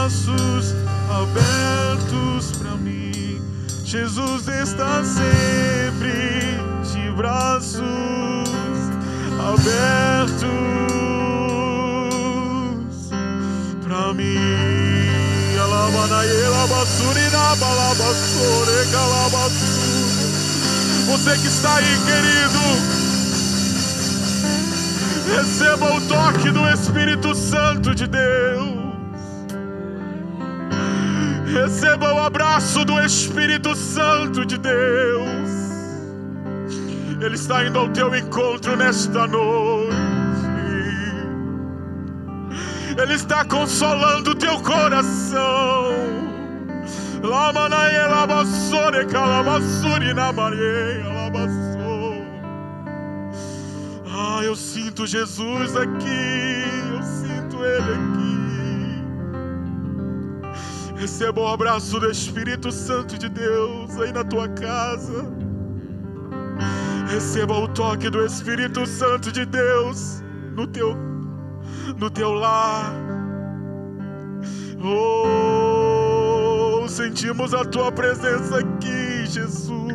braços abertos para mim. Jesus está sempre de braços abertos para mim. Você que está aí, querido, receba o toque do Espírito Santo de Deus. Receba o abraço do Espírito Santo de Deus. Ele está indo ao teu encontro nesta noite. Ele está consolando o teu coração. Ah, eu sinto Jesus aqui. Eu sinto Ele aqui. Receba o abraço do Espírito Santo de Deus aí na tua casa. Receba o toque do Espírito Santo de Deus no teu lar. Oh, sentimos a tua presença aqui, Jesus.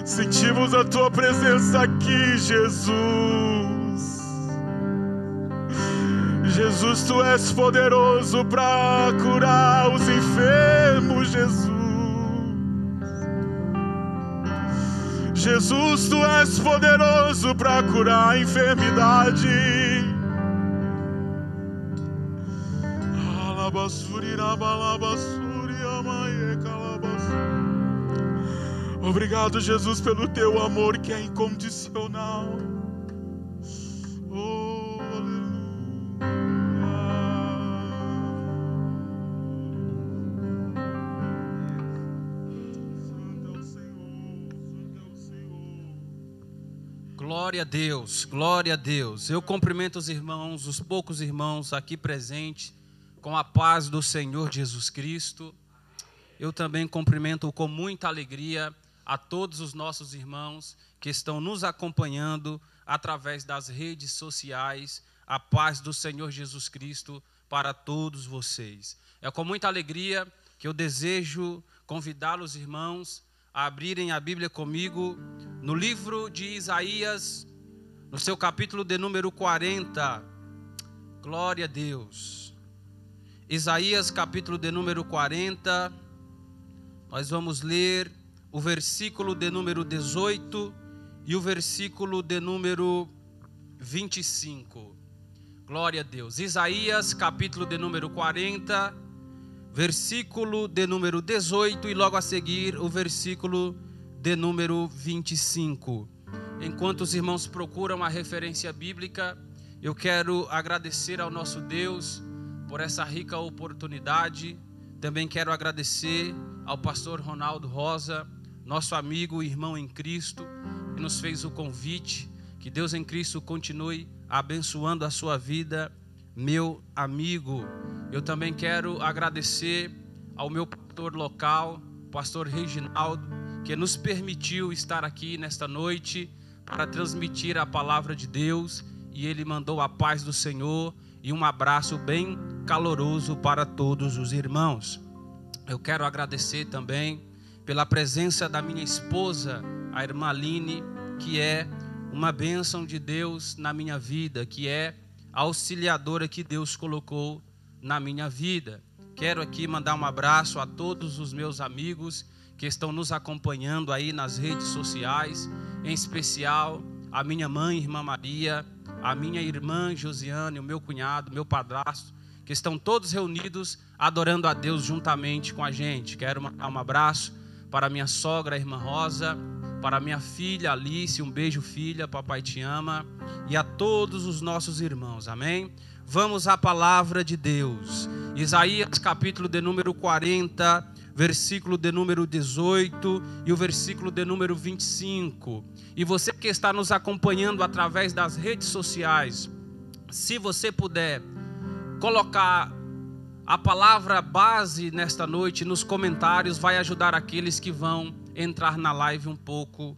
Sentimos a tua presença aqui, Jesus. Jesus, tu és poderoso para curar os enfermos, Jesus. Jesus, tu és poderoso para curar a enfermidade. Obrigado, Jesus, pelo teu amor que é incondicional. Oh, aleluia. Santo é o Senhor, Santo é o Senhor. Glória a Deus, glória a Deus. Eu cumprimento os irmãos, os poucos irmãos aqui presentes, com a paz do Senhor Jesus Cristo. Eu também cumprimento com muita alegria a todos os nossos irmãos que estão nos acompanhando através das redes sociais. A paz do Senhor Jesus Cristo para todos vocês. É com muita alegria que eu desejo convidá-los, irmãos, a abrirem a Bíblia comigo no livro de Isaías, no seu capítulo de número 40. Glória a Deus. Isaías, capítulo de número 40, nós vamos ler o versículo de número 18 e o versículo de número 25. Glória a Deus. Isaías, capítulo de número 40, versículo de número 18 e logo a seguir o versículo de número 25. Enquanto os irmãos procuram a referência bíblica, eu quero agradecer ao nosso Deus por essa rica oportunidade. Também quero agradecer ao pastor Ronaldo Rosa, nosso amigo e irmão em Cristo, que nos fez o convite. Que Deus em Cristo continue abençoando a sua vida, meu amigo. Eu também quero agradecer ao meu pastor local, pastor Reginaldo, que nos permitiu estar aqui nesta noite para transmitir a palavra de Deus, e ele mandou a paz do Senhor e um abraço bem caloroso para todos os irmãos. Eu quero agradecer também pela presença da minha esposa, a irmã Aline, que é uma bênção de Deus na minha vida, que é a auxiliadora que Deus colocou na minha vida. Quero aqui mandar um abraço a todos os meus amigos que estão nos acompanhando aí nas redes sociais, em especial a minha mãe, irmã Maria, a minha irmã Josiane, o meu cunhado, meu padrasto, que estão todos reunidos adorando a Deus juntamente com a gente. Quero mandar um abraço para a minha sogra, a irmã Rosa, para a minha filha Alice, um beijo, filha, papai te ama, e a todos os nossos irmãos, amém? Vamos à palavra de Deus. Isaías, capítulo de número 40, versículo de número 18 e o versículo de número 25. E você que está nos acompanhando através das redes sociais, se você puder colocar a palavra base nesta noite nos comentários, vai ajudar aqueles que vão entrar na live um pouco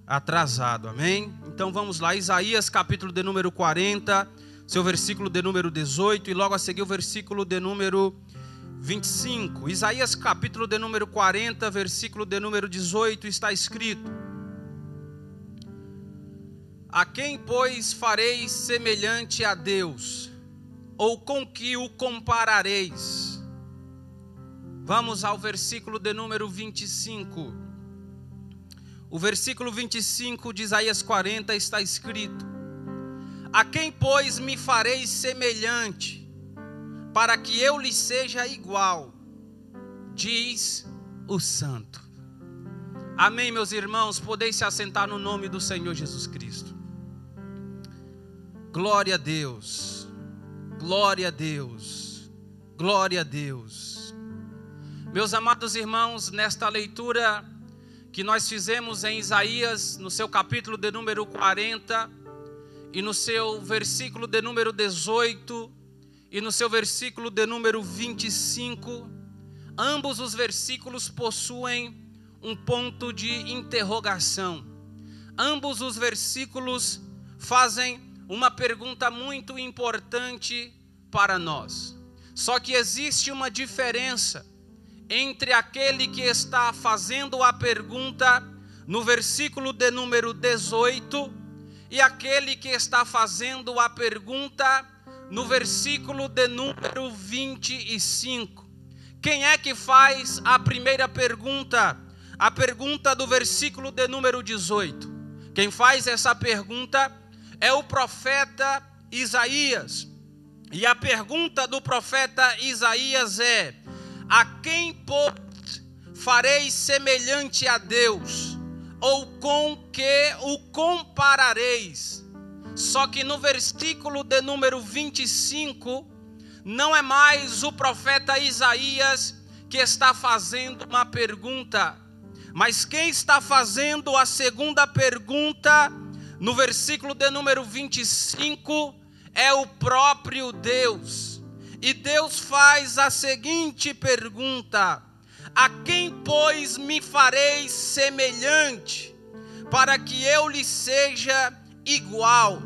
atrasado, amém? Então vamos lá, Isaías capítulo de número 40, seu versículo de número 18 e logo a seguir o versículo de número 25. Isaías capítulo de número 40, versículo de número 18, está escrito: a quem, pois, fareis semelhante a Deus? Ou com que o comparareis? Vamos ao versículo de número 25. O versículo 25 de Isaías 40 está escrito: a quem, pois, me fareis semelhante, para que eu lhe seja igual? Diz o Santo. Amém, meus irmãos, podeis se assentar no nome do Senhor Jesus Cristo. Glória a Deus, glória a Deus, glória a Deus. Meus amados irmãos, nesta leitura que nós fizemos em Isaías, no seu capítulo de número 40, e no seu versículo de número 18, e no seu versículo de número 25, ambos os versículos possuem um ponto de interrogação. Ambos os versículos fazem uma pergunta muito importante para nós. Só que existe uma diferença entre aquele que está fazendo a pergunta no versículo de número 18 e aquele que está fazendo a pergunta no versículo de número 25. Quem é que faz a primeira pergunta? A pergunta do versículo de número 18. Quem faz essa pergunta é o profeta Isaías. E a pergunta do profeta Isaías é: a quem, pois, fareis semelhante a Deus? Ou com que o comparareis? Só que no versículo de número 25, não é mais o profeta Isaías que está fazendo uma pergunta, mas quem está fazendo a segunda pergunta, no versículo de número 25, é o próprio Deus. E Deus faz a seguinte pergunta: a quem, pois, me fareis semelhante, para que eu lhe seja igual?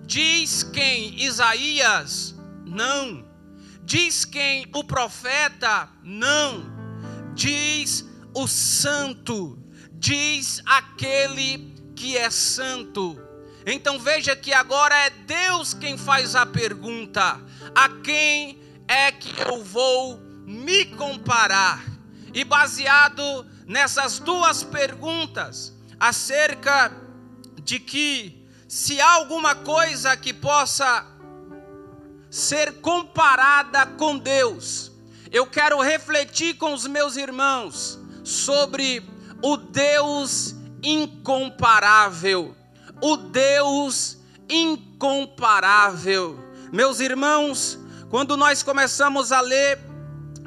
Diz quem? Isaías? Não. Diz quem? O profeta? Não. Diz o santo. Diz aquele que é santo. Então veja que agora é Deus quem faz a pergunta: a quem é que eu vou me comparar? E baseado nessas duas perguntas, acerca de que se há alguma coisa que possa ser comparada com Deus, eu quero refletir com os meus irmãos sobre o Deus incomparável. O Deus incomparável. Meus irmãos, quando nós começamos a ler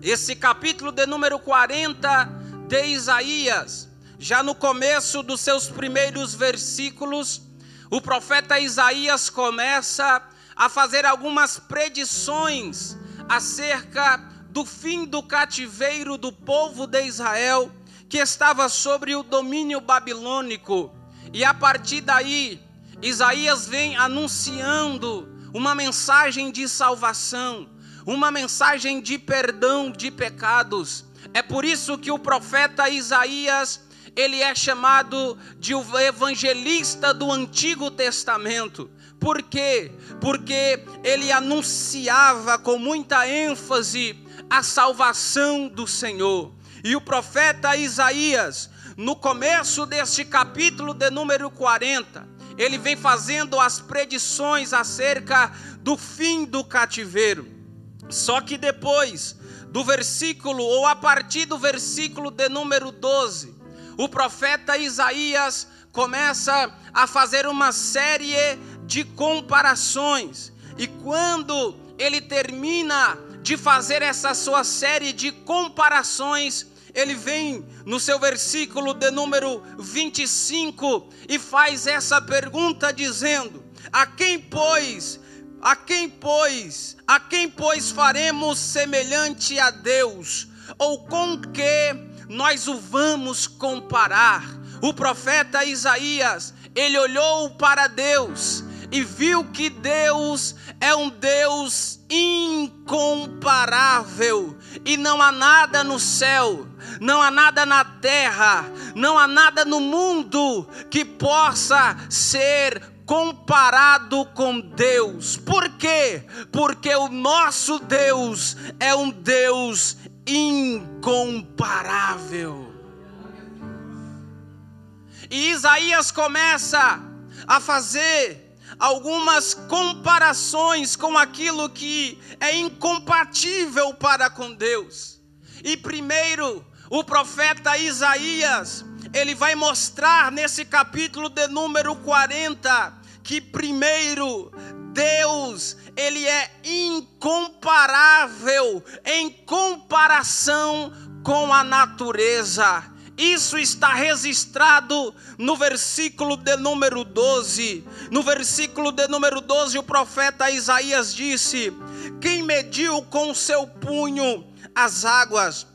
esse capítulo de número 40 de Isaías, já no começo dos seus primeiros versículos, o profeta Isaías começa a fazer algumas predições acerca do fim do cativeiro do povo de Israel, que estava sobre o domínio babilônico. E a partir daí, Isaías vem anunciando uma mensagem de salvação, uma mensagem de perdão de pecados. É por isso que o profeta Isaías, ele é chamado de o evangelista do Antigo Testamento. Por quê? Porque ele anunciava com muita ênfase a salvação do Senhor. E o profeta Isaías, no começo deste capítulo de número 40, ele vem fazendo as predições acerca do fim do cativeiro. Só que depois do versículo, ou a partir do versículo de número 12, o profeta Isaías começa a fazer uma série de comparações. E quando ele termina de fazer essa sua série de comparações, ele vem no seu versículo de número 25 e faz essa pergunta dizendo: a quem, pois, faremos semelhante a Deus? Ou com que nós o vamos comparar? O profeta Isaías, ele olhou para Deus, e viu que Deus é um Deus incomparável, e não há nada no céu, não há nada na terra, não há nada no mundo que possa ser comparado com Deus. Por quê? Porque o nosso Deus é um Deus incomparável. E Isaías começa a fazer algumas comparações com aquilo que é incompatível para com Deus. E primeiro, o profeta Isaías, ele vai mostrar nesse capítulo de número 40, que primeiro, Deus, ele é incomparável em comparação com a natureza. Isso está registrado no versículo de número 12. No versículo de número 12, o profeta Isaías disse: quem mediu com seu punho as águas,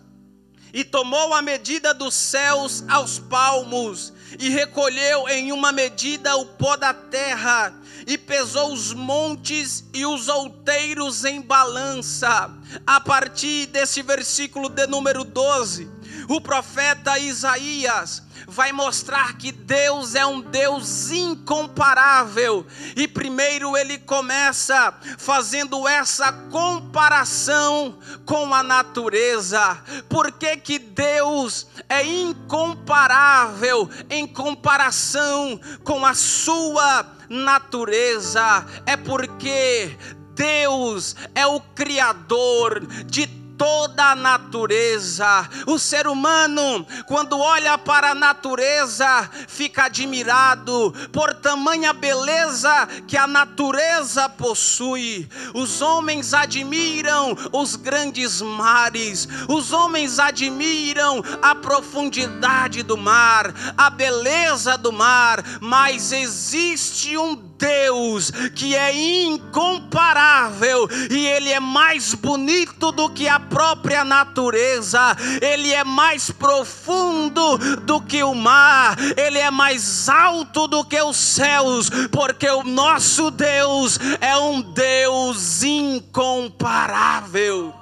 e tomou a medida dos céus aos palmos, e recolheu em uma medida o pó da terra, e pesou os montes e os outeiros em balança. A partir desse versículo de número 12, o profeta Isaías vai mostrar que Deus é um Deus incomparável. E primeiro ele começa fazendo essa comparação com a natureza. Por que que Deus é incomparável em comparação com a sua natureza? É porque Deus é o Criador de toda a natureza. O ser humano, quando olha para a natureza, fica admirado por tamanha beleza que a natureza possui. Os homens admiram os grandes mares, os homens admiram a profundidade do mar, a beleza do mar, mas existe um Deus que é incomparável, e Ele é mais bonito do que a própria natureza, Ele é mais profundo do que o mar, Ele é mais alto do que os céus, porque o nosso Deus é um Deus incomparável.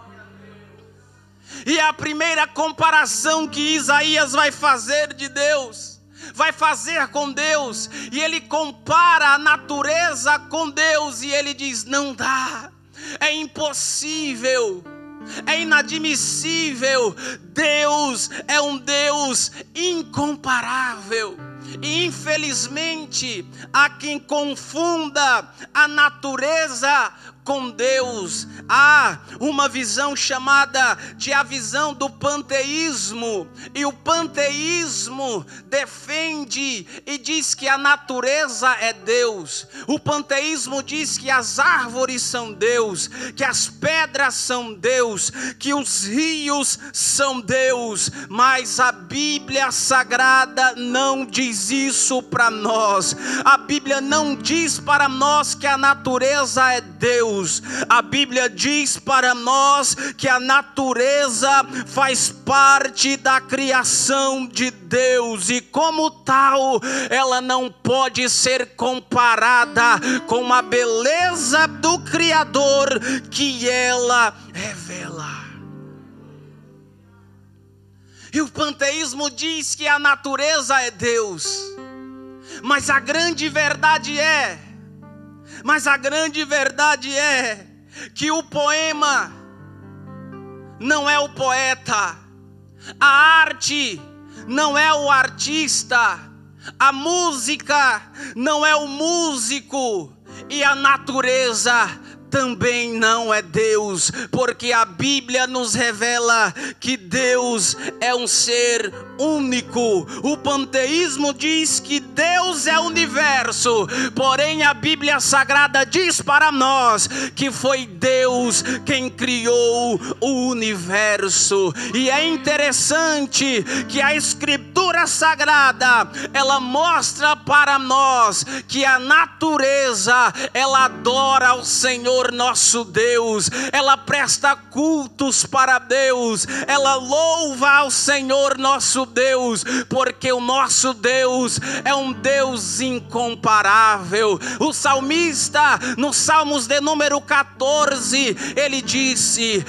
E a primeira comparação que Isaías vai fazer de Deus, vai fazer com Deus, e ele compara a natureza com Deus, e ele diz: não dá, é impossível, é inadmissível. Deus é um Deus incomparável. E infelizmente há quem confunda a natureza com Deus. Há uma visão chamada de a visão do panteísmo, e o panteísmo defende e diz que a natureza é Deus. O panteísmo diz que as árvores são Deus, que as pedras são Deus, que os rios são Deus, mas a Bíblia Sagrada não diz isso para nós. A Bíblia não diz para nós que a natureza é Deus. A Bíblia diz para nós que a natureza faz parte da criação de Deus, e como tal, ela não pode ser comparada com a beleza do Criador que ela revela. E o panteísmo diz que a natureza é Deus, mas a grande verdade é que o poema não é o poeta, a arte não é o artista, a música não é o músico, e a natureza também não é Deus, porque a Bíblia nos revela que Deus é um ser único. O panteísmo diz que Deus é o universo, porém a Bíblia Sagrada diz para nós que foi Deus quem criou o universo. E é interessante que a Escritura Sagrada, ela mostra para nós que a natureza, ela adora ao Senhor Senhor nosso Deus, ela presta cultos para Deus, ela louva ao Senhor nosso Deus, porque o nosso Deus é um Deus incomparável. O salmista, no Salmos de número 14, ele disse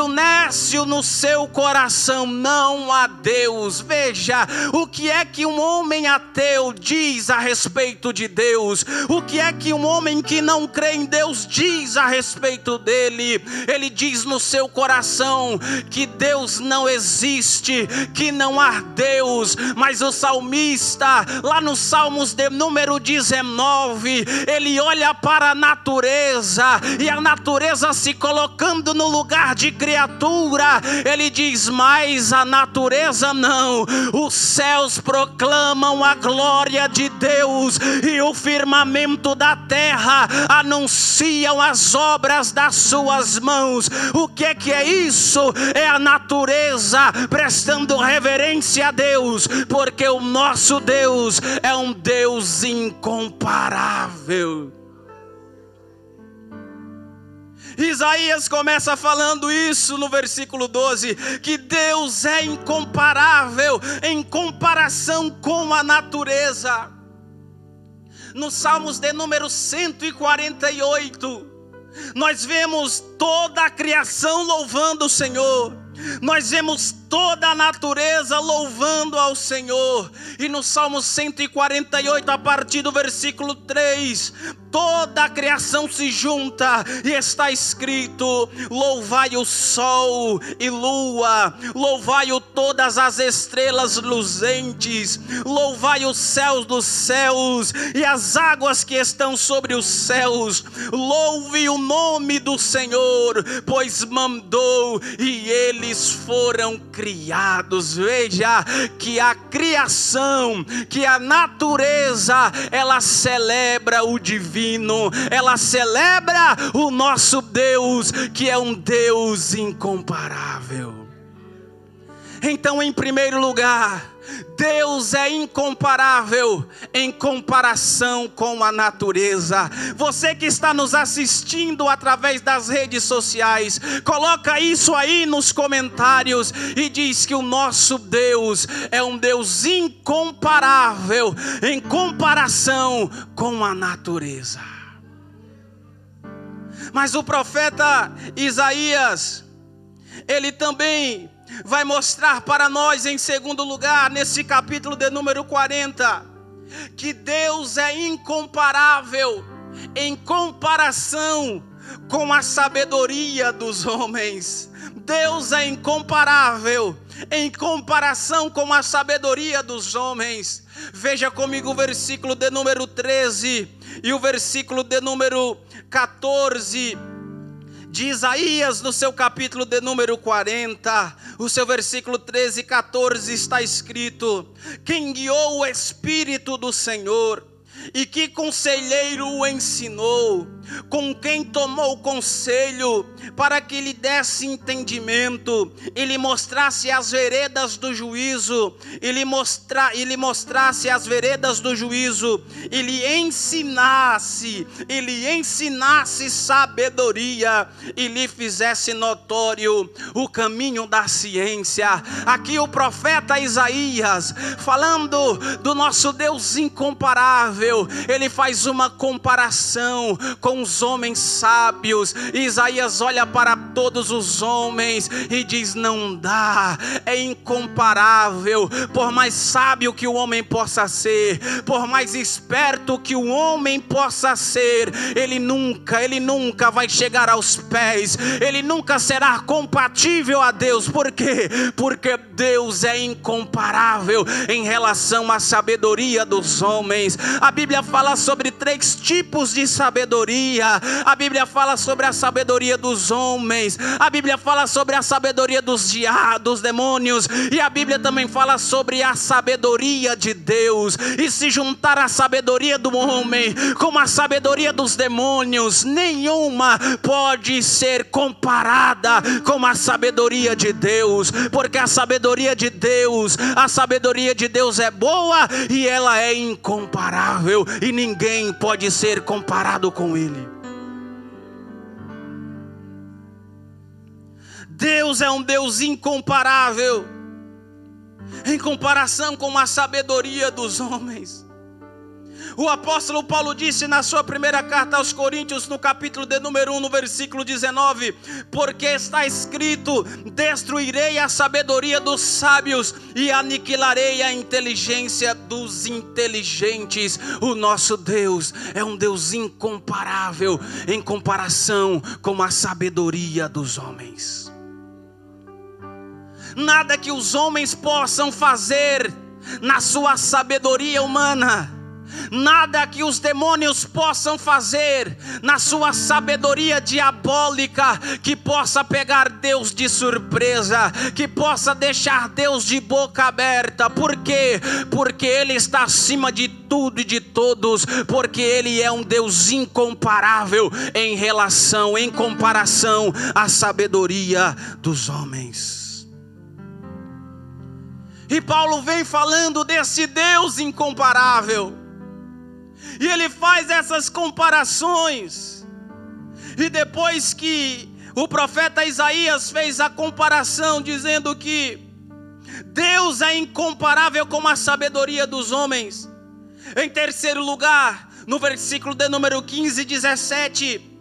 o nécio no seu coração: não há Deus. Veja, o que é que um homem ateu diz a respeito de Deus? O que é que um homem que não crê em Deus diz a respeito dele? Ele diz no seu coração que Deus não existe, que não há Deus. Mas o salmista, lá no Salmos de número 19, ele olha para a natureza, e a natureza se colocando no lugar de criatura, ele diz: mas a natureza não, os céus proclamam a glória de Deus, e o firmamento da terra anunciam as obras das suas mãos. O que é isso? É a natureza prestando reverência a Deus, porque o nosso Deus é um Deus incomparável. Isaías começa falando isso no versículo 12, que Deus é incomparável em comparação com a natureza. No Salmos de número 148, nós vemos toda a criação louvando o Senhor, nós vemos toda a natureza louvando ao Senhor. E no Salmo 148, a partir do versículo 3, toda a criação se junta e está escrito: louvai o sol e lua, louvai-o todas as estrelas luzentes, louvai os céus dos céus e as águas que estão sobre os céus. Louve o nome do Senhor, pois mandou e eles foram criados. Veja que a criação, que a natureza, ela celebra o divino, ela celebra o nosso Deus, que é um Deus incomparável. Então, em primeiro lugar, Deus é incomparável em comparação com a natureza. Você que está nos assistindo através das redes sociais, coloca isso aí nos comentários e diz que o nosso Deus é um Deus incomparável em comparação com a natureza. Mas o profeta Isaías, ele também vai mostrar para nós, em segundo lugar, nesse capítulo de número 40, que Deus é incomparável em comparação com a sabedoria dos homens. Deus é incomparável em comparação com a sabedoria dos homens. Veja comigo o versículo de número 13 e o versículo de número 14 de Isaías, no seu capítulo de número 40, o seu versículo 13 e 14 está escrito: quem guiou o Espírito do Senhor, e que conselheiro o ensinou, com quem tomou conselho, para que lhe desse entendimento, e lhe mostrasse as veredas do juízo, e lhe mostrasse as veredas do juízo, e lhe ensinasse sabedoria, e lhe fizesse notório o caminho da ciência. Aqui o profeta Isaías, falando do nosso Deus incomparável, ele faz uma comparação com os homens sábios. Isaías olha para todos os homens e diz: não dá, é incomparável. Por mais sábio que o homem possa ser, por mais esperto que o homem possa ser, ele nunca vai chegar aos pés, ele nunca será compatível a Deus. Por quê? Porque Deus é incomparável em relação à sabedoria dos homens. A Bíblia fala sobre 3 tipos de sabedoria. A Bíblia fala sobre a sabedoria dos homens, a Bíblia fala sobre a sabedoria dos demônios, e a Bíblia também fala sobre a sabedoria de Deus. E se juntar a sabedoria do homem com a sabedoria dos demônios, nenhuma pode ser comparada com a sabedoria de Deus, porque a sabedoria de Deus é boa e ela é incomparável, e ninguém pode ser comparado com ele. Deus é um Deus incomparável, em comparação com a sabedoria dos homens. O apóstolo Paulo disse na sua primeira carta aos Coríntios, no capítulo de número 1, no versículo 19: porque está escrito: destruirei a sabedoria dos sábios e aniquilarei a inteligência dos inteligentes. O nosso Deus é um Deus incomparável em comparação com a sabedoria dos homens. Nada que os homens possam fazer na sua sabedoria humana, nada que os demônios possam fazer na sua sabedoria diabólica que possa pegar Deus de surpresa, que possa deixar Deus de boca aberta. Por quê? Porque Ele está acima de tudo e de todos, porque Ele é um Deus incomparável em comparação à sabedoria dos homens. E Paulo vem falando desse Deus incomparável, e ele faz essas comparações. E depois que o profeta Isaías fez a comparação, dizendo que Deus é incomparável com a sabedoria dos homens, em terceiro lugar, no versículo de número 15 e 17,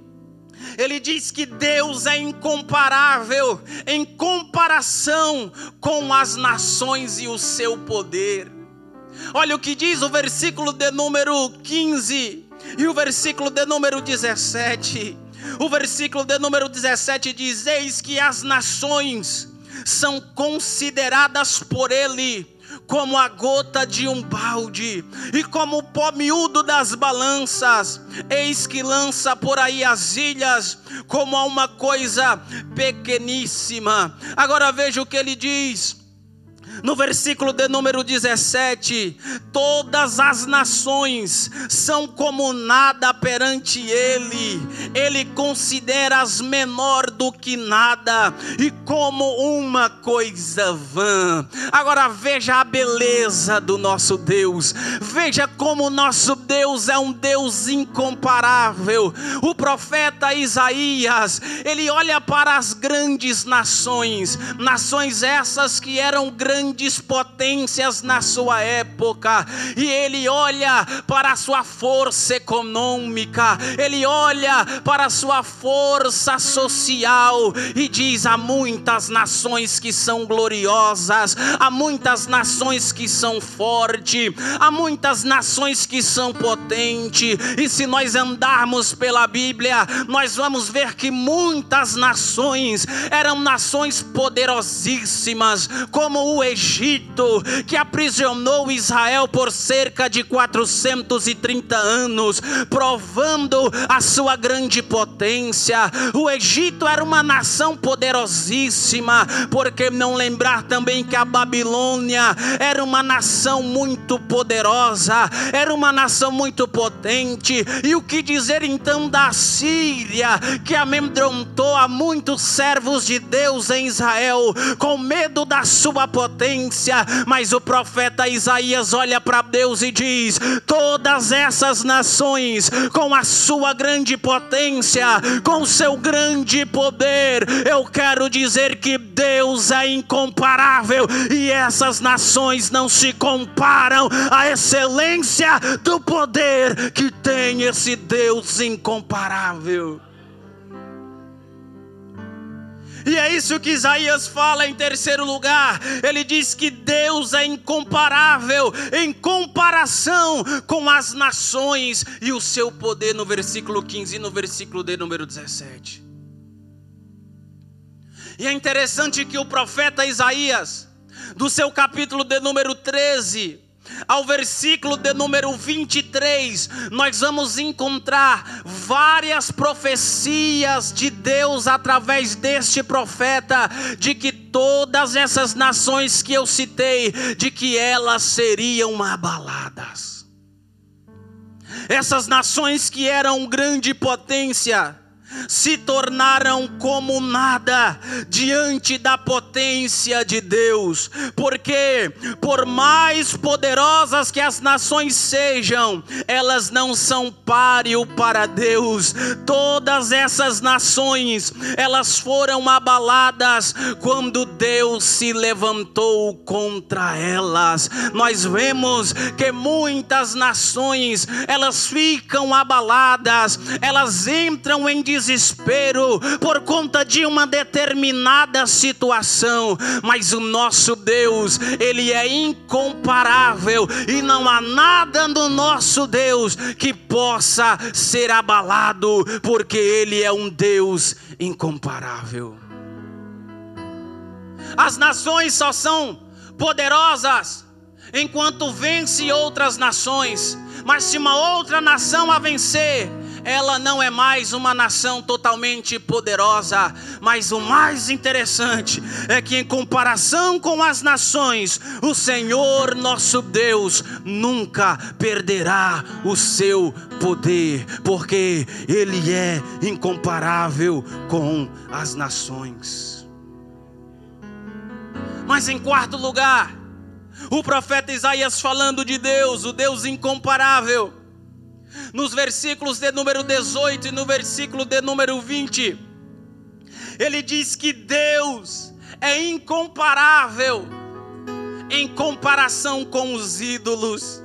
ele diz que Deus é incomparável em comparação com as nações e o seu poder. Olha o que diz o versículo de número 15 e o versículo de número 17. O versículo de número 17 diz: eis que as nações são consideradas por Ele como a gota de um balde, e como o pó miúdo das balanças. Eis que lança por aí as ilhas como a uma coisa pequeníssima. Agora veja o que ele diz no versículo de número 17: todas as nações são como nada perante Ele, Ele considera-as menor do que nada e como uma coisa vã. Agora veja a beleza do nosso Deus, veja como o nosso Deus é um Deus incomparável. O profeta Isaías, ele olha para as grandes nações, nações essas que eram grandes potências na sua época, e ele olha para a sua força econômica, ele olha para a sua força social e diz: há muitas nações que são gloriosas, há muitas nações que são fortes, há muitas nações que são potentes. E se nós andarmos pela Bíblia, nós vamos ver que muitas nações eram nações poderosíssimas, como o Egito, que aprisionou Israel por cerca de 430 anos, provando a sua grande potência. O Egito era uma nação poderosíssima, porque não lembrar também que a Babilônia era uma nação muito poderosa, era uma nação muito potente. E o que dizer então da Síria, que amedrontou a muitos servos de Deus em Israel, com medo da sua potência? Mas o profeta Isaías olha para Deus e diz: todas essas nações, com a sua grande potência, com o seu grande poder, eu quero dizer que Deus é incomparável, e essas nações não se comparam à excelência do poder que tem esse Deus incomparável. E é isso que Isaías fala em terceiro lugar. Ele diz que Deus é incomparável em comparação com as nações e o seu poder, no versículo 15 e no versículo de número 17. E é interessante que o profeta Isaías, do seu capítulo de número 13 ao versículo de número 23, nós vamos encontrar várias profecias de Deus através deste profeta, de que todas essas nações que eu citei, de que elas seriam abaladas. Essas nações que eram grande potência, se tornaram como nada diante da potência de Deus. Porque por mais poderosas que as nações sejam, elas não são páreo para Deus. Todas essas nações, elas foram abaladas quando Deus se levantou contra elas. Nós vemos que muitas nações, elas ficam abaladas, elas entram em desespero por conta de uma determinada situação, mas o nosso Deus, Ele é incomparável, e não há nada no nosso Deus que possa ser abalado, porque Ele é um Deus incomparável. As nações só são poderosas enquanto vence outras nações, mas se uma outra nação a vencer, ela não é mais uma nação totalmente poderosa. Mas o mais interessante é que, em comparação com as nações, o Senhor nosso Deus nunca perderá o seu poder, porque Ele é incomparável com as nações. Mas em quarto lugar, o profeta Isaías, falando de Deus, o Deus incomparável, nos versículos de número 18 e no versículo de número 20, ele diz que Deus é incomparável em comparação com os ídolos.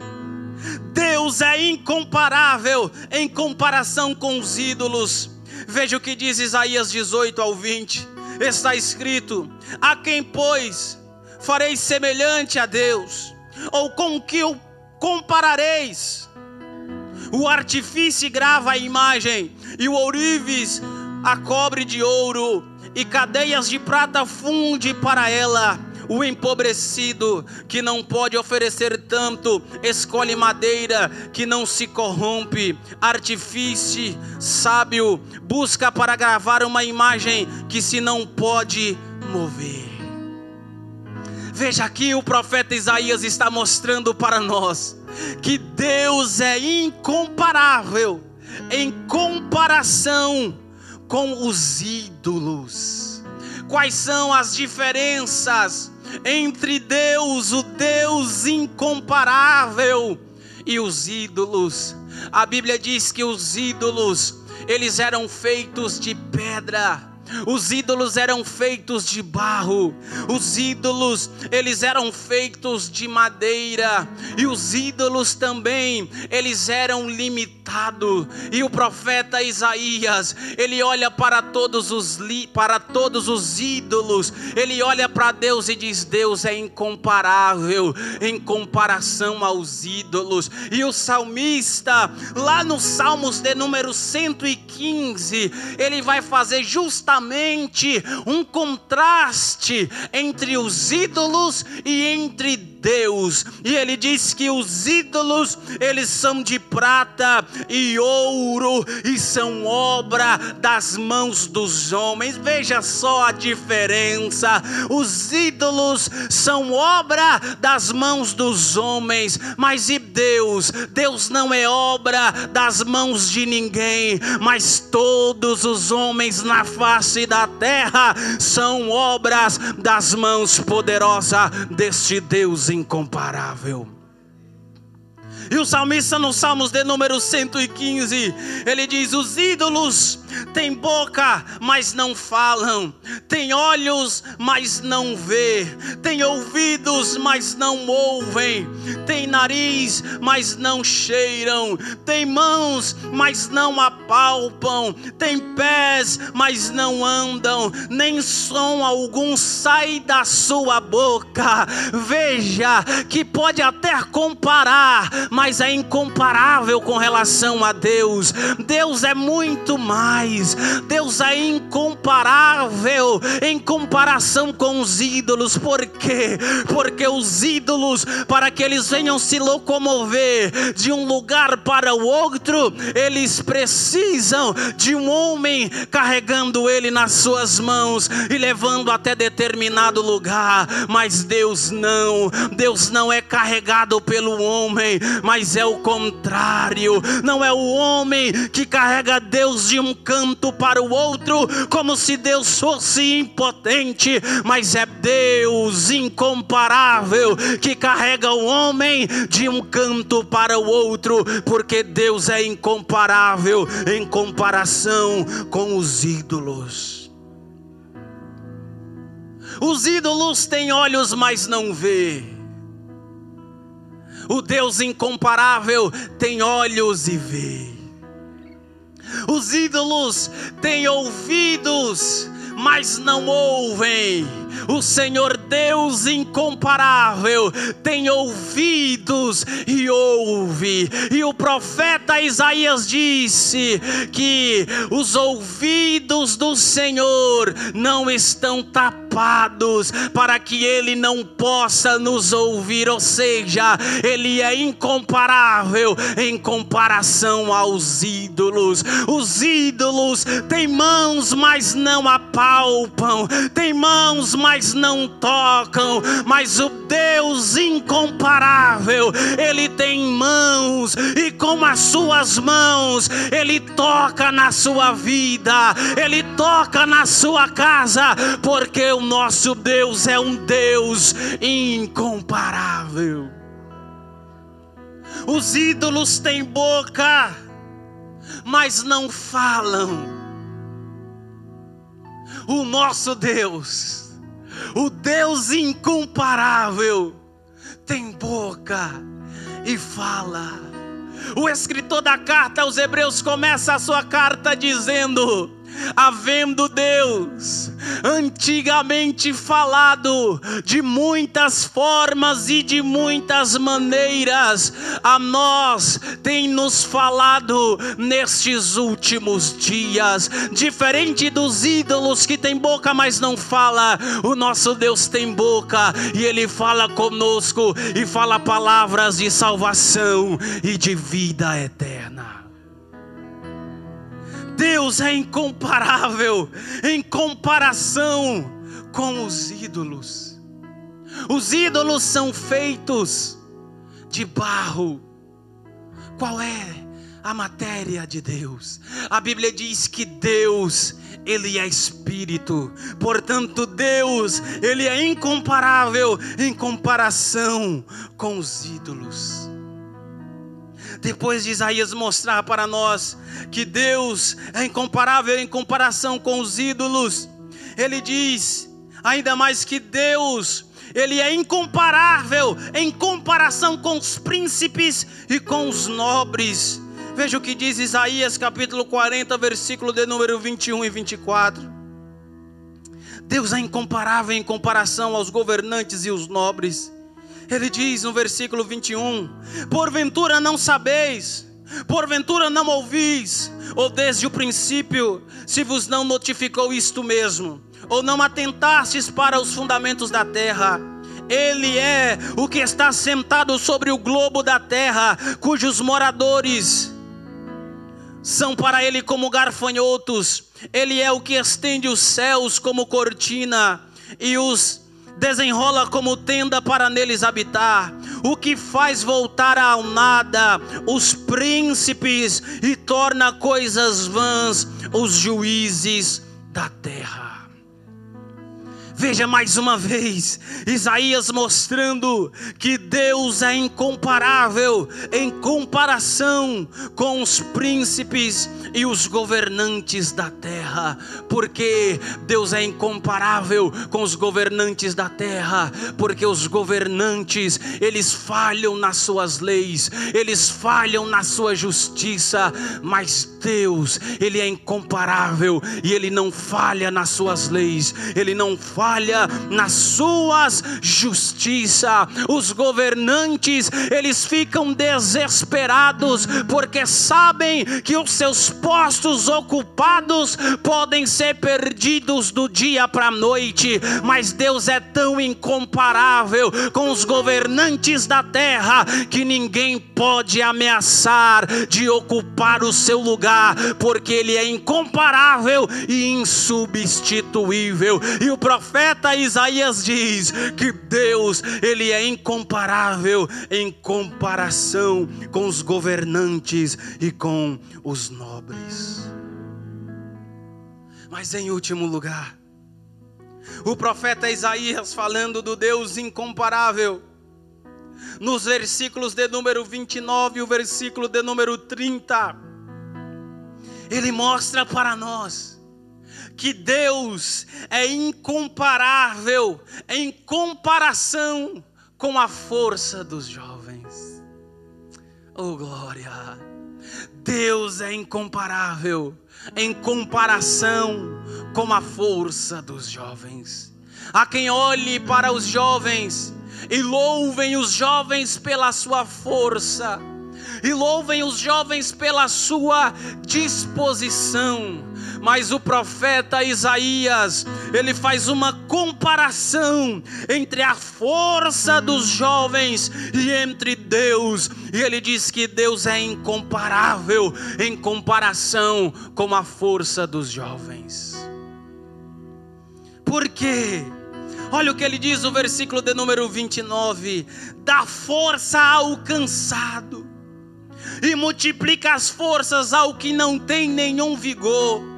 Deus é incomparável em comparação com os ídolos. Veja o que diz Isaías 18 ao 20. Está escrito: a quem, pois, fareis semelhante a Deus? Ou com que o comparareis? O artifício grava a imagem, e o ourives a cobre de ouro, e cadeias de prata funde para ela. O empobrecido, que não pode oferecer tanto, escolhe madeira que não se corrompe. Artifício sábio busca para gravar uma imagem que se não pode mover. Veja aqui, o profeta Isaías está mostrando para nós que Deus é incomparável em comparação com os ídolos. Quais são as diferenças entre Deus, o Deus incomparável, e os ídolos? A Bíblia diz que os ídolos, eles eram feitos de pedra. Os ídolos eram feitos de barro. Os ídolos, eles eram feitos de madeira. E os ídolos também, eles eram limitados. E o profeta Isaías, ele olha para todos os ídolos. Ele olha para Deus e diz: Deus é incomparável em comparação aos ídolos. E o salmista, lá no Salmos de número 115, ele vai fazer justamente um contraste entre os ídolos e entre Deus. E ele diz que os ídolos, eles são de prata e ouro, e são obra das mãos dos homens. Veja só a diferença. Os ídolos são obra das mãos dos homens, mas e Deus? Deus não é obra das mãos de ninguém, mas todos os homens na face da terra são obras das mãos poderosas deste Deus incomparável. E o salmista, no Salmos de número 115, ele diz: os ídolos têm boca, mas não falam, têm olhos, mas não vê, têm ouvidos, mas não ouvem, têm nariz, mas não cheiram, têm mãos, mas não apalpam, têm pés, mas não andam, nem som algum sai da sua boca. Veja que pode até comparar, mas é incomparável com relação a Deus. Deus é muito mais. Deus é incomparável em comparação com os ídolos. Por quê? Porque os ídolos, para que eles venham se locomover de um lugar para o outro, eles precisam de um homem carregando ele nas suas mãos e levando até determinado lugar. Mas Deus não é carregado pelo homem, mas é o contrário. Não é o homem que carrega Deus de um canto canto para o outro, como se Deus fosse impotente, mas é Deus incomparável que carrega o homem de um canto para o outro, porque Deus é incomparável em comparação com os ídolos. Os ídolos têm olhos, mas não vê. O Deus incomparável tem olhos e vê. Os ídolos têm ouvidos, mas não ouvem. O Senhor Deus incomparável tem ouvidos e ouve. E o profeta Isaías disse que os ouvidos do Senhor não estão tapados para que Ele não possa nos ouvir. Ou seja, Ele é incomparável em comparação aos ídolos. Os ídolos têm mãos, mas não apalpam, têm mãos, mas não tocam. Mas o Deus incomparável, Ele tem mãos, e com as suas mãos Ele toca na sua vida, Ele toca na sua casa, porque o nosso Deus é um Deus incomparável. Os ídolos têm boca, mas não falam. O nosso Deus, o Deus incomparável, tem boca e fala. O escritor da carta aos Hebreus começa a sua carta dizendo: havendo Deus antigamente falado de muitas formas e de muitas maneiras, a nós tem nos falado nestes últimos dias. Diferente dos ídolos que tem boca mas não fala, o nosso Deus tem boca e Ele fala conosco e fala palavras de salvação e de vida eterna. Deus é incomparável em comparação com os ídolos. Os ídolos são feitos de barro. Qual é a matéria de Deus? A Bíblia diz que Deus, Ele é Espírito. Portanto, Deus, Ele é incomparável em comparação com os ídolos. Depois de Isaías mostrar para nós que Deus é incomparável em comparação com os ídolos, ele diz ainda mais que Deus, Ele é incomparável em comparação com os príncipes e com os nobres. Veja o que diz Isaías capítulo 40, versículo de número 21 e 24. Deus é incomparável em comparação aos governantes e os nobres. Ele diz no versículo 21: porventura não sabeis, porventura não ouvis, ou desde o princípio se vos não notificou isto mesmo, ou não atentastes para os fundamentos da terra? Ele é o que está sentado sobre o globo da terra, cujos moradores são para Ele como gafanhotos. Ele é o que estende os céus como cortina e os desenrola como tenda para neles habitar, o que faz voltar ao nada os príncipes e torna coisas vãs os juízes da terra. Veja mais uma vez Isaías mostrando que Deus é incomparável em comparação com os príncipes e os governantes da terra. Porque Deus é incomparável com os governantes da terra? Porque os governantes, eles falham nas suas leis, eles falham na sua justiça, mas Deus, Ele é incomparável e Ele não falha nas suas leis, Ele não falha nas suas justiça. Os governantes, eles ficam desesperados porque sabem que os seus postos ocupados podem ser perdidos do dia para a noite, mas Deus é tão incomparável com os governantes da terra que ninguém pode ameaçar de ocupar o seu lugar, porque Ele é incomparável e insubstituível. E o profeta Isaías diz que Deus, Ele é incomparável em comparação com os governantes e com os nobres. Mas em último lugar, o profeta Isaías, falando do Deus incomparável, nos versículos de número 29 e o versículo de número 30, ele mostra para nós que Deus é incomparável em comparação com a força dos jovens. Oh glória! Deus é incomparável em comparação com a força dos jovens. Há quem olhe para os jovens e louvem os jovens pela sua força, e louvem os jovens pela sua disposição. Mas o profeta Isaías, ele faz uma comparação entre a força dos jovens e entre Deus. E ele diz que Deus é incomparável em comparação com a força dos jovens. Por quê? Olha o que ele diz no versículo de número 29. Dá força ao cansado e multiplica as forças ao que não tem nenhum vigor.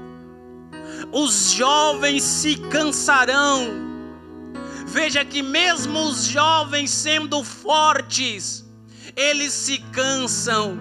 Os jovens se cansarão. Veja que mesmo os jovens sendo fortes, eles se cansam.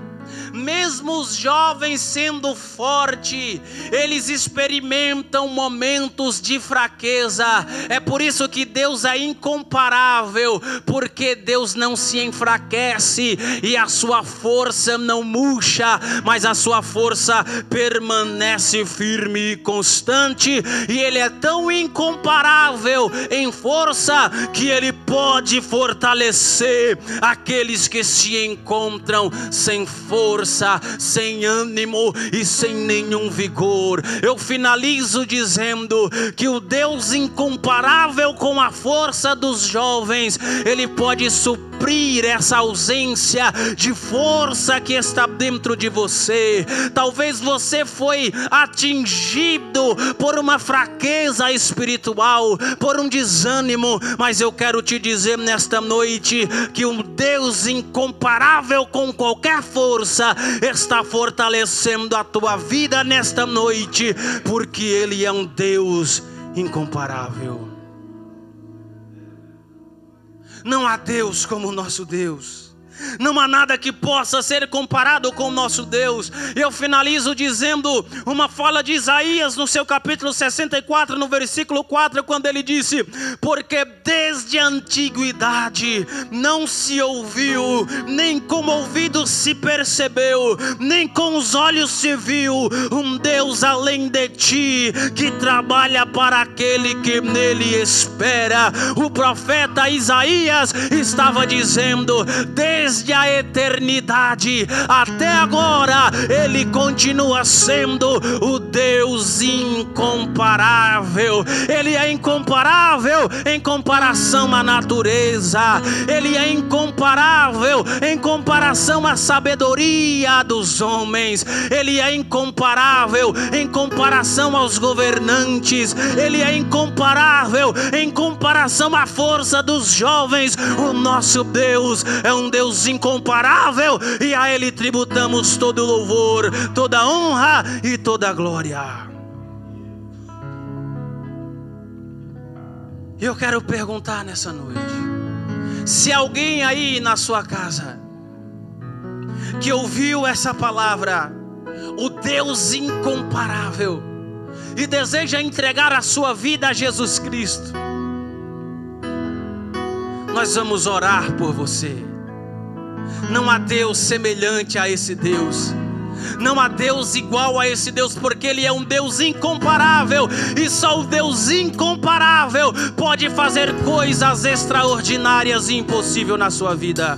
Mesmo os jovens sendo fortes, eles experimentam momentos de fraqueza. É por isso que Deus é incomparável, porque Deus não se enfraquece e a sua força não murcha, mas a sua força permanece firme e constante. E Ele é tão incomparável em força que Ele pode fortalecer aqueles que se encontram sem força, sem ânimo e sem nenhum vigor. Eu finalizo dizendo que o Deus incomparável com a força dos jovens, Ele pode suprir essa ausência de força que está dentro de você. Talvez você foi atingido por uma fraqueza espiritual, por um desânimo, mas eu quero te dizer nesta noite que um Deus incomparável com qualquer força está fortalecendo a tua vida nesta noite, porque Ele é um Deus incomparável. Não há Deus como o nosso Deus. Não há nada que possa ser comparado com o nosso Deus. Eu finalizo dizendo uma fala de Isaías no seu capítulo 64, no versículo 4, quando ele disse: porque desde a antiguidade não se ouviu, nem com ouvidos se percebeu, nem com os olhos se viu um Deus além de ti, que trabalha para aquele que nele espera. O profeta Isaías estava dizendo: desde a eternidade até agora, Ele continua sendo o Deus incomparável. Ele é incomparável em comparação à natureza. Ele é incomparável em comparação à sabedoria dos homens. Ele é incomparável em comparação aos governantes. Ele é incomparável em comparação à força dos jovens. O nosso Deus é um Deus incomparável, e a Ele tributamos todo louvor, toda honra e toda glória. Eu quero perguntar nessa noite, se alguém aí na sua casa que ouviu essa palavra, o Deus incomparável, e deseja entregar a sua vida a Jesus Cristo, nós vamos orar por você. Não há Deus semelhante a esse Deus. Não há Deus igual a esse Deus, porque Ele é um Deus incomparável. E só o Deus incomparável pode fazer coisas extraordinárias e impossíveis na sua vida.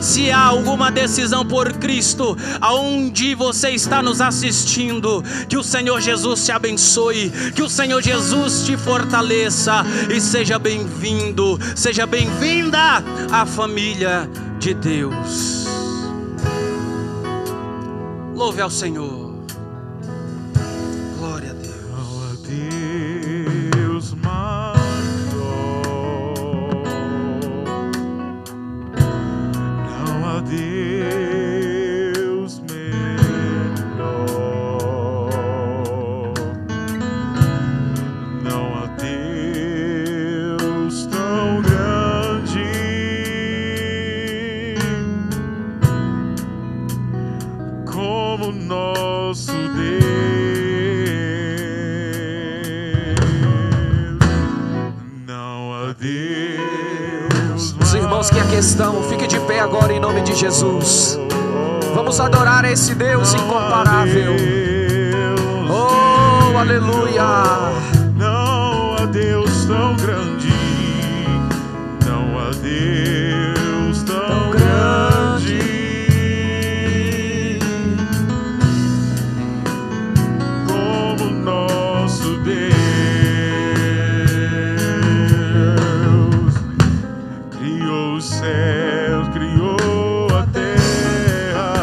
Se há alguma decisão por Cristo, aonde você está nos assistindo, que o Senhor Jesus te abençoe, que o Senhor Jesus te fortaleça, e seja bem-vindo, seja bem-vinda à família de Deus. Louve ao Senhor. Glória a Deus. Deus maior, não há Deus melhor. aqui estão, fique de pé agora em nome de Jesus. Vamos adorar esse Deus incomparável. Oh, aleluia. Não há Deus tão grande, não há Deus tão grande, como nosso Deus. Criou os céus, criou a terra,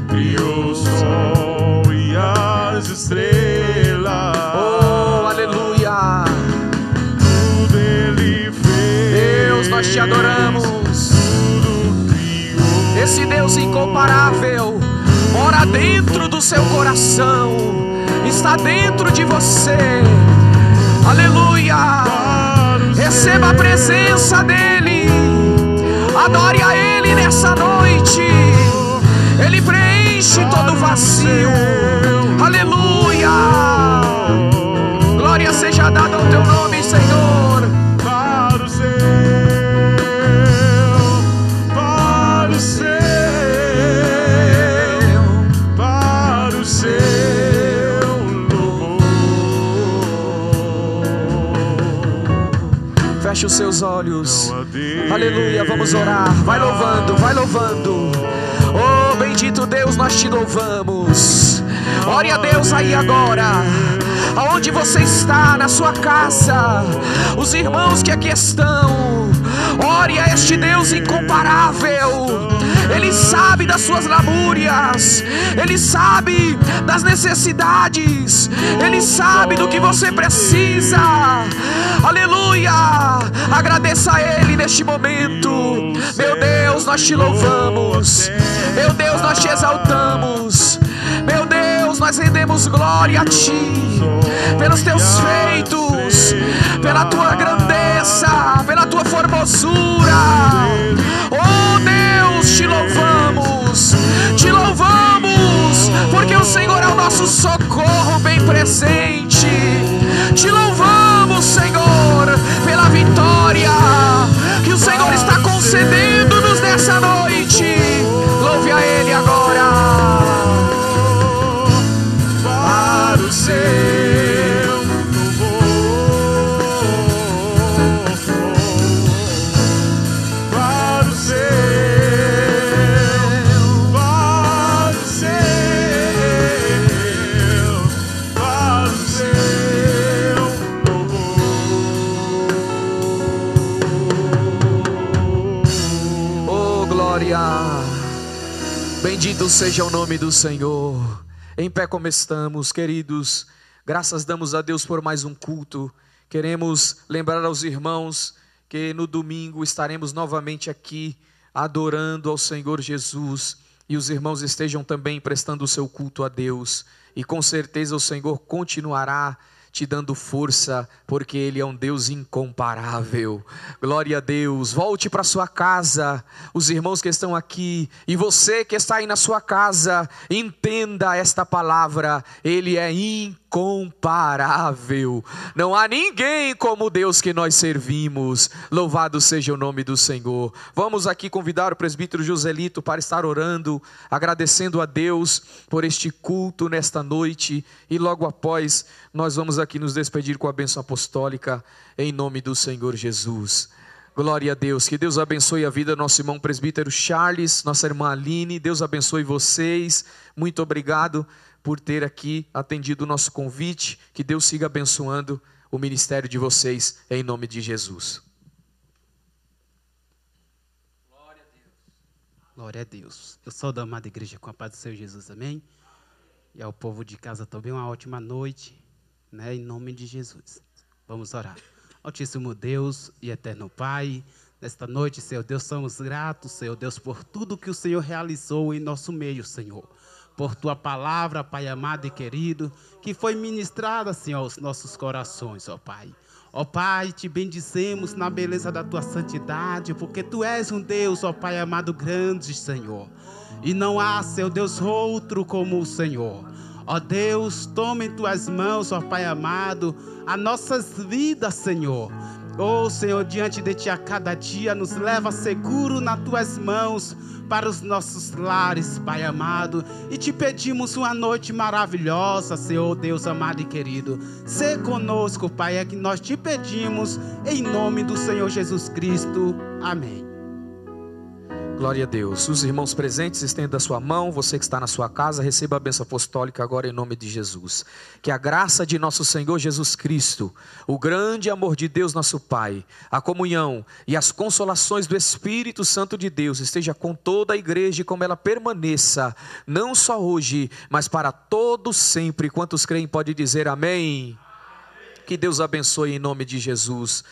criou o sol e as estrelas. Oh, aleluia. Tudo Ele fez. Deus, nós te adoramos. Tudo criou. Esse Deus incomparável mora dentro do seu coração, está dentro de você. Aleluia. Receba a presença dEle, adore a Ele nessa noite. Ele preenche todo vazio. Aleluia. Glória seja dada ao teu nome, Senhor. Para o céu, para o céu, para o seu louvor. Feche os seus olhos. Não há Deus. Aleluia, vamos orar. Vai louvando, vai louvando. Oh, bendito Deus, nós te louvamos. Ore a Deus aí agora, aonde você está, na sua casa, os irmãos que aqui estão. Ore a este Deus incomparável. Ele sabe das suas lamúrias, Ele sabe das necessidades, Ele sabe do que você precisa. Aleluia. Agradeça a Ele neste momento. Meu Deus, nós te louvamos. Meu Deus, nós te exaltamos. Meu Deus, nós rendemos glória a Ti, pelos Teus feitos, pela Tua grandeza, pela Tua formosura. Oh Deus, te louvamos, porque o Senhor é o nosso socorro bem presente. Te louvamos, Senhor, pela vitória que o Senhor está concedendo-nos nessa noite. Louve a Ele agora. Para o seu bendito seja o nome do Senhor. Em pé como estamos, queridos, graças damos a Deus por mais um culto. Queremos lembrar aos irmãos que no domingo estaremos novamente aqui adorando ao Senhor Jesus, e os irmãos estejam também prestando o seu culto a Deus, e com certeza o Senhor continuará te dando força, porque Ele é um Deus incomparável. Glória a Deus. Volte para sua casa, os irmãos que estão aqui, e você que está aí na sua casa, entenda esta palavra: Ele é incomparável. Não há ninguém como o Deus que nós servimos. Louvado seja o nome do Senhor. Vamos aqui convidar o presbítero Joselito para estar orando, agradecendo a Deus por este culto nesta noite, e logo após nós vamos aqui nos despedir com a bênção apostólica em nome do Senhor Jesus. Glória a Deus. Que Deus abençoe a vida do nosso irmão presbítero Charles, nossa irmã Aline. Deus abençoe vocês. Muito obrigado por ter aqui atendido o nosso convite. Que Deus siga abençoando o ministério de vocês em nome de Jesus. Glória a Deus. Eu sou da amada igreja com a paz do Senhor Jesus, amém? E ao povo de casa também uma ótima noite, né? Em nome de Jesus. Vamos orar. Altíssimo Deus e eterno Pai, nesta noite, Senhor Deus, somos gratos, Senhor Deus, por tudo que o Senhor realizou em nosso meio, Senhor. Por Tua palavra, Pai amado e querido, que foi ministrada, Senhor, aos nossos corações, ó Pai. Ó Pai, te bendizemos na beleza da Tua santidade, porque Tu és um Deus, ó Pai amado, grande, Senhor. E não há, Senhor Deus, outro como o Senhor. Ó Deus, toma em Tuas mãos, ó Pai amado, as nossas vidas, Senhor. Oh Senhor, diante de Ti a cada dia, nos leva seguro nas Tuas mãos para os nossos lares, Pai amado. E Te pedimos uma noite maravilhosa, Senhor Deus amado e querido. Sê conosco, Pai, é que nós Te pedimos, em nome do Senhor Jesus Cristo. Amém. Glória a Deus. Os irmãos presentes, estenda a sua mão. Você que está na sua casa, receba a bênção apostólica agora em nome de Jesus. Que a graça de nosso Senhor Jesus Cristo, o grande amor de Deus nosso Pai, a comunhão e as consolações do Espírito Santo de Deus esteja com toda a igreja e como ela permaneça, não só hoje, mas para todos sempre. Quantos creem pode dizer amém? Que Deus abençoe em nome de Jesus.